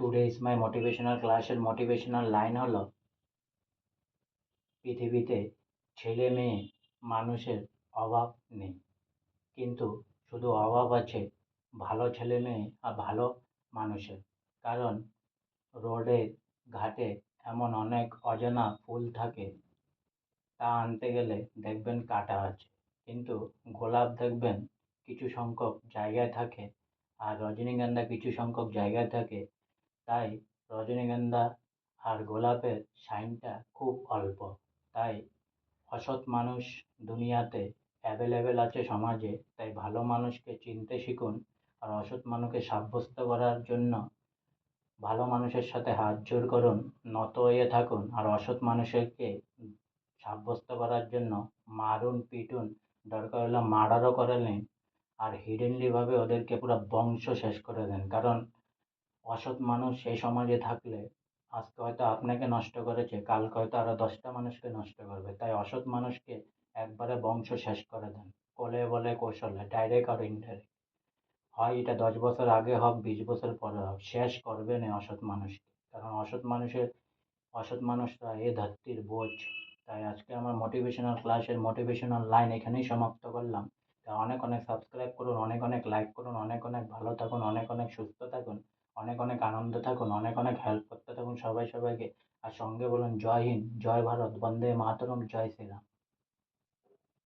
Today is my motivational ক্লাসের motivational line হলো, পৃথিবীতে ছেলে মেয়ে মানুষের অভাব নেই, কিন্তু শুধু অভাব আছে ভালো ছেলে মেয়ে আর ভালো মানুষের। কারণ রোডে ঘাটে এমন অনেক অজানা ফুল থাকে, তা আনতে গেলে দেখবেন কাটা আছে, কিন্তু গোলাপ দেখবেন কিছু সংখ্যক জায়গায় থাকে, আর রজনীগন্ধা কিছু সংখ্যক জায়গায় থাকে। তাই রজনীগন্ধা আর গোলাপের শাইনটা খুব অল্প। তাই অসৎ মানুষ দুনিয়াতে অ্যাভেলেবেল আছে সমাজে, তাই ভালো মানুষকে চিনতে শিখুন। আর অসৎ মানুষকে সাব্যস্ত করার জন্য ভালো মানুষের সাথে হাত জোড় করুন, নত হয়ে থাকুন। আর অসৎ মানুষকে সাব্যস্ত করার জন্য মারুন, পিটুন, দরকার হলে মার্ডারও করে নিন, আর হিডেনলি ভাবে ওদেরকে পুরো বংশ শেষ করে দেন। কারণ অসৎ মানুষ এই সমাজে থাকলে আজকে হয়তো আপনাকে নষ্ট করেছে, কালকে হয়তো আরো 10টা মানুষকে নষ্ট করবে। তাই অসৎ মানুষকে একবারে বংশ শেষ করে দেন, কোলে বলে কৌশলে, ডাইরেক্ট আর ইনডাইরেক্ট। হয় এটা 10 বছর আগে হোক, 20 বছর পরে হোক, শেষ করবেন এই অসৎ মানুষকে। কারণ অসৎ মানুষরা এ ধরতির বোঝ। তাই আজকে আমার মোটিভেশনাল ক্লাসের মোটিভেশনাল লাইন এখানেই সমাপ্ত করলাম। তা অনেক অনেক সাবস্ক্রাইব করুন, অনেক অনেক লাইক করুন, অনেক অনেক ভালো থাকুন, অনেক অনেক সুস্থ থাকুন, অনেক অনেক আনন্দ থাকুন, অনেক অনেক হেল্প করতে থাকুন সবাইকে। আর সঙ্গে বলুন জয় হিন্দ, জয় ভারত, বন্দে মাতরম, জয় শ্রীরাম।